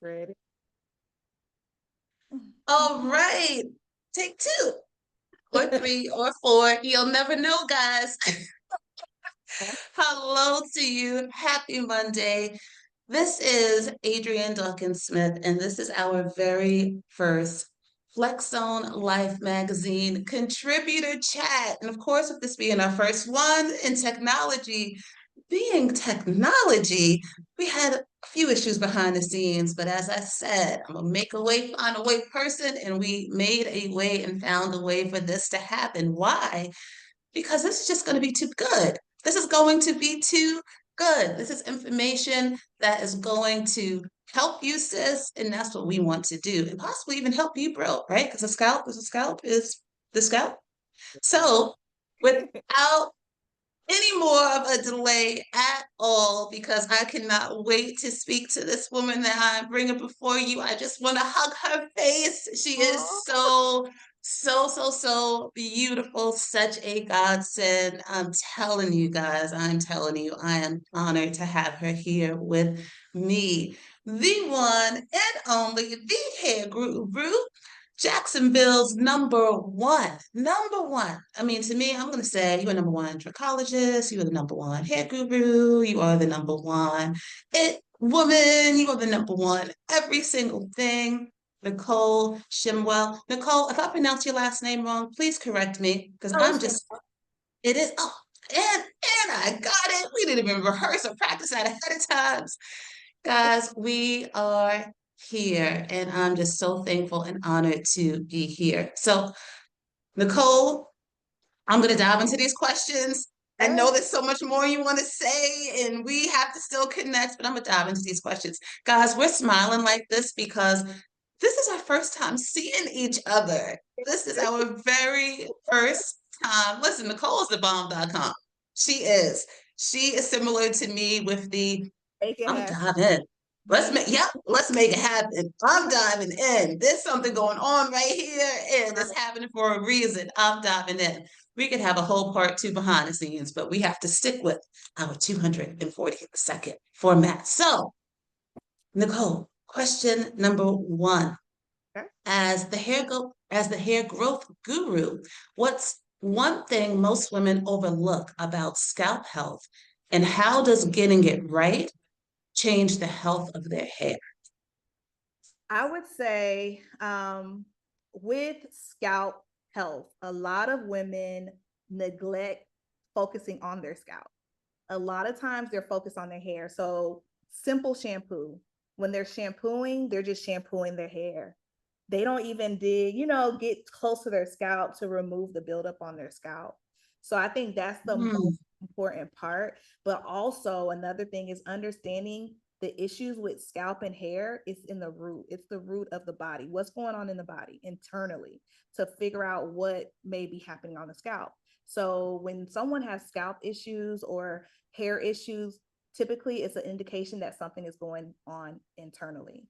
Ready? All right. Take two or three or four. You'll never know, guys. Hello to you. Happy Monday. This is Adrienne Dawkins Smith, and this is our very first Flexzone Life Magazine contributor chat. And of course, with this being our first one in technology, being technology, we had a few issues behind the scenes, but as I said, I'm gonna make a way, find a way person, and we made a way and found a way for this to happen. Why? Because this is just going to be too good. This is going to be too good. This is information that is going to help you, sis, and that's what we want to do, and possibly even help you, bro. Right? Because a scalp is the scalp. So, without any more of a delay at all, because I cannot wait to speak to this woman that I'm bringing before you. I just want to hug her face. She is Oh, so beautiful, such a godsend. I'm telling you guys, I'm telling you, I am honored to have her here with me. The one and only, the hair guru, Jacksonville's number one. Number one. I mean, to me, I'm going to say you are number one trichologist. You are the number one hair guru. You are the number one it woman. You are the number one every single thing. Nicole Shemwell. Nicole, if I pronounce your last name wrong, please correct me because oh, I'm it's just, it is, oh, and I got it. We didn't even rehearse or practice that ahead of time. Guys, we are here, and I'm just so thankful and honored to be here. So, Nicole, I'm going to dive into these questions. I sure. know there's so much more you want to say, and we have to still connect, but I'm going to dive into these questions. Guys, we're smiling like this because this is our first time seeing each other. This is our very first time. Listen, Nicole is the bomb.com. She is. She is similar to me with the Make it I'm happen. diving in. Let's make it happen. I'm diving in. There's something going on right here, and it's happening for a reason. I'm diving in. We could have a whole part two behind the scenes, but we have to stick with our 240-second format. So, Nicole, question number one. Okay. As the hair growth guru, what's one thing most women overlook about scalp health, and how does getting it right change the health of their hair? I would say with scalp health, a lot of women neglect focusing on their scalp. A lot of times they're focused on their hair. So simple shampoo. When they're shampooing, they're just shampooing their hair. They don't even get close to their scalp to remove the buildup on their scalp. So I think that's the Mm, most important part. But also another thing is understanding the issues with scalp and hair is in the root. It's the root of the body. What's going on in the body internally to figure out what may be happening on the scalp. So when someone has scalp issues or hair issues, typically it's an indication that something is going on internally.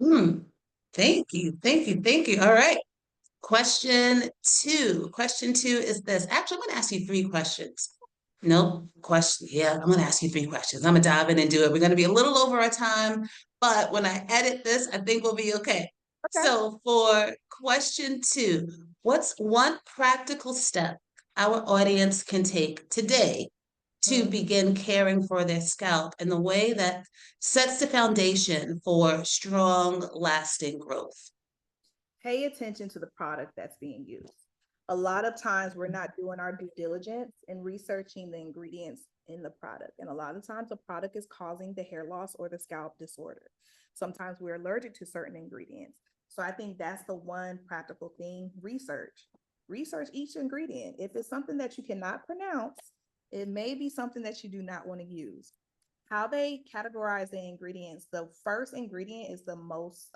mm. Thank you. Thank you. Thank you. All right. Question two. Question two is this. Actually, I'm going to ask you three questions. No question. Yeah, I'm going to ask you three questions. I'm going to dive in and do it. We're going to be a little over our time, but when I edit this, I think we'll be okay. Okay. So, for question two, what's one practical step our audience can take today to Mm. begin caring for their scalp in the way that sets the foundation for strong, lasting growth? Pay attention to the product that's being used. A lot of times we're not doing our due diligence in researching the ingredients in the product. And a lot of times the product is causing the hair loss or the scalp disorder. Sometimes we're allergic to certain ingredients. So I think that's the one practical thing. Research each ingredient. If it's something that you cannot pronounce, it may be something that you do not want to use. How they categorize the ingredients, the first ingredient is the most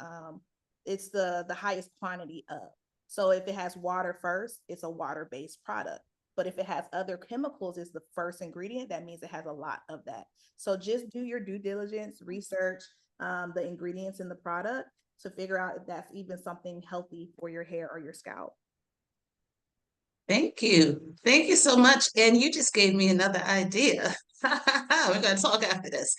it's the highest quantity of. So if it has water first, it's a water-based product. But if it has other chemicals as the first ingredient, that means it has a lot of that. So just do your due diligence, research the ingredients in the product to figure out if that's even something healthy for your hair or your scalp. Thank you. Thank you so much. And you just gave me another idea. We're going to talk after this.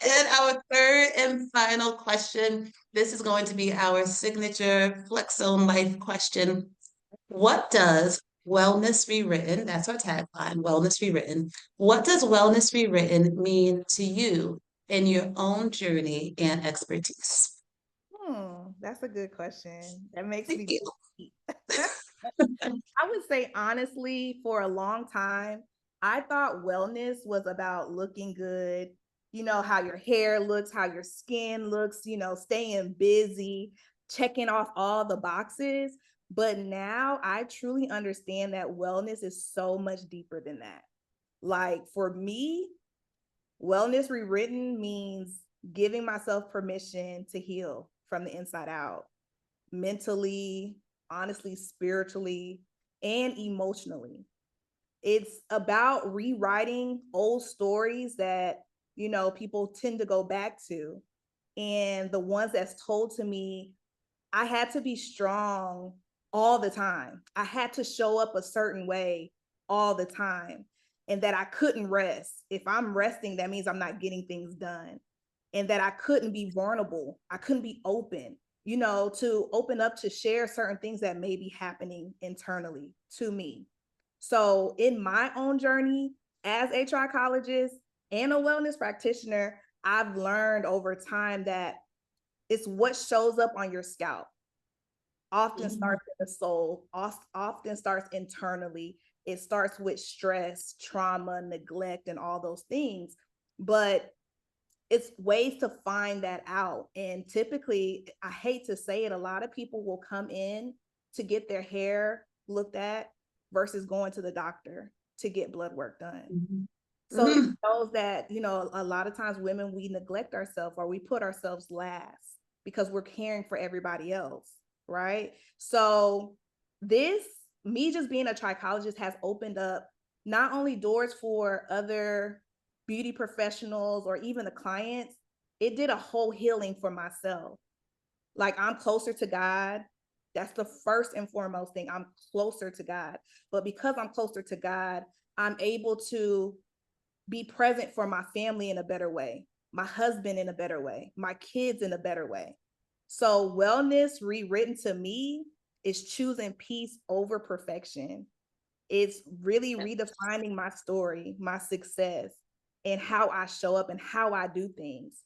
And our third and final question, this is going to be our signature Flexzone Life question. What does wellness rewritten, that's our tagline, wellness rewritten. What does wellness rewritten mean to you in your own journey and expertise? That's a good question. That makes Thank me you. think. I would say honestly, for a long time, I thought wellness was about looking good, how your hair looks, how your skin looks, staying busy, checking off all the boxes. But now I truly understand that wellness is so much deeper than that. Like for me, wellness rewritten means giving myself permission to heal from the inside out, mentally, honestly, spiritually, and emotionally. It's about rewriting old stories that, people tend to go back to. And the ones that's told to me, I had to be strong all the time. I had to show up a certain way all the time, and that I couldn't rest. If I'm resting, that means I'm not getting things done. And that I couldn't be vulnerable. I couldn't be open, to open up to share certain things that may be happening internally to me. So, in my own journey as a trichologist and a wellness practitioner, I've learned over time that it's what shows up on your scalp often Mhm. starts in the soul, often starts internally. It starts with stress, trauma, neglect, and all those things. But it's ways to find that out. And typically, I hate to say it, a lot of people will come in to get their hair looked at versus going to the doctor to get blood work done. Mhm. So it Mhm. shows that, a lot of times women, we neglect ourselves or we put ourselves last because we're caring for everybody else, right? So this, me just being a trichologist has opened up not only doors for other beauty professionals or even the clients, it did a whole healing for myself. Like I'm closer to God. That's the first and foremost thing. I'm closer to God. But because I'm closer to God, I'm able to be present for my family in a better way, my husband in a better way, my kids in a better way. So, wellness rewritten to me is choosing peace over perfection. It's really redefining my story, my success, and how I show up and how I do things,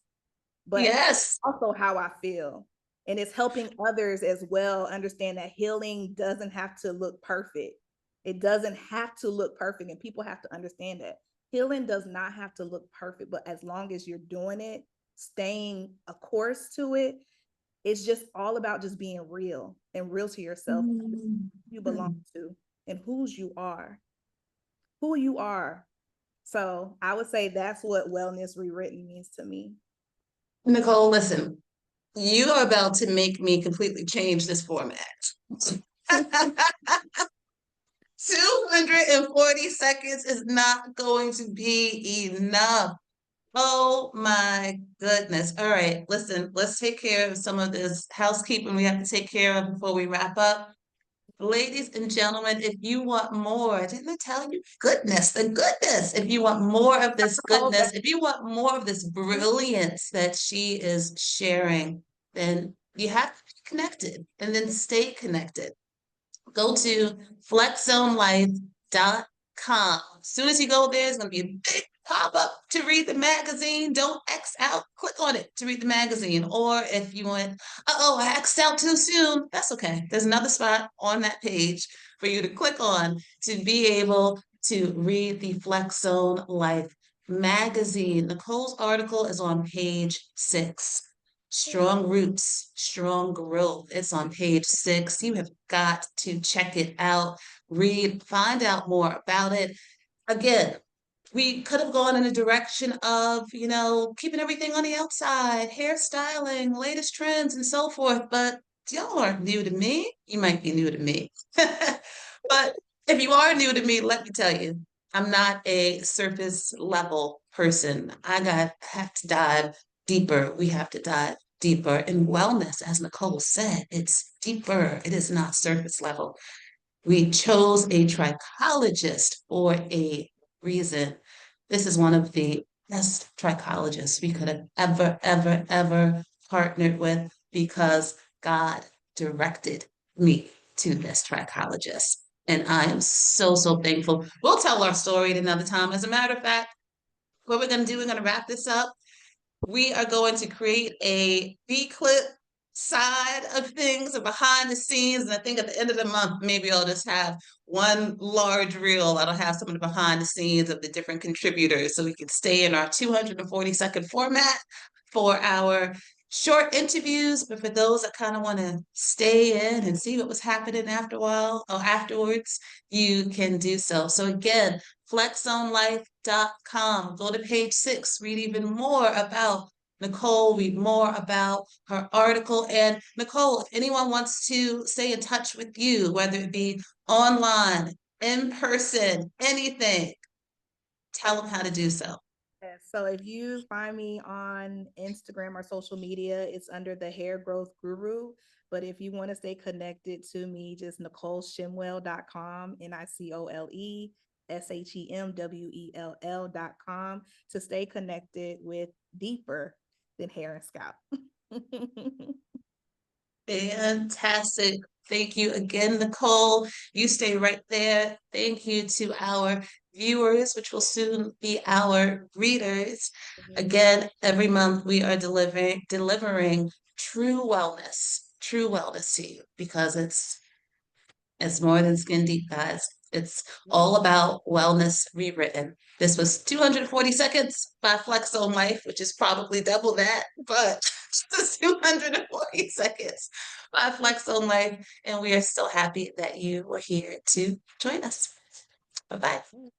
but Yes. also how I feel. And it's helping others as well understand that healing doesn't have to look perfect. It doesn't have to look perfect. And people have to understand that healing does not have to look perfect, but as long as you're doing it, staying a course to it, it's just all about just being real and real to yourself, Mhm. who you belong to, and who you are. So I would say that's what wellness rewritten means to me. Nicole, listen, you are about to make me completely change this format. 240 seconds is not going to be enough. Oh my goodness. All right, listen, let's take care of some of this housekeeping we have to take care of before we wrap up. Ladies and gentlemen, if you want more, didn't I tell you? Goodness, the goodness. If you want more of this Okay. goodness, if you want more of this brilliance that she is sharing, then you have to be connected and then stay connected. Go to flexzonelife.com. As soon as you go there, it's going to be a big pop up to read the magazine. Don't X out. Click on it to read the magazine. Or if you want, oh, I X'd out too soon, that's okay. There's another spot on that page for you to click on to be able to read the Flex Zone Life magazine. Nicole's article is on page 6. Strong Roots, Strong Growth. It's on page 6. You have got to check it out, read, find out more about it. Again, we could have gone in a direction of, keeping everything on the outside, hairstyling, latest trends, and so forth. But y'all aren't new to me. You might be new to me. But if you are new to me, let me tell you, I'm not a surface level person. Have to dive deeper. We have to dive deeper. In wellness, as Nicole said, it's deeper. It is not surface level. We chose a trichologist for a reason. This is one of the best trichologists we could have ever partnered with, because God directed me to this trichologist. And I am so thankful. We'll tell our story at another time. As a matter of fact, what we're going to do, we're going to wrap this up. We are going to create a B-clip side of things and behind the scenes. And I think at the end of the month, maybe I'll just have one large reel that'll have some of the behind the scenes of the different contributors, so we can stay in our 240-second format for our short interviews. But for those that kind of want to stay in and see what was happening after a while or afterwards, you can do so. So again, flexzonelife.com. Go to page 6, read even more about Nicole, read more about her article. And Nicole, if anyone wants to stay in touch with you, whether it be online, in person, anything, tell them how to do so. Yes, so if you find me on Instagram or social media, it's under the Hair Growth Guru. But if you want to stay connected to me, just NicoleShemwell.com, NicoleShemwell.com, to stay connected with deeper than hair and scalp. Fantastic. Thank you again, Nicole. You stay right there. Thank you to our viewers, which will soon be our readers. Again, every month we are delivering true wellness to you, because it's more than skin deep, guys. It's all about wellness rewritten. This was 240 seconds by Flexzone Life, which is probably double that, but just 240 seconds by Flexzone Life. And we are so happy that you were here to join us. Bye-bye. Bye.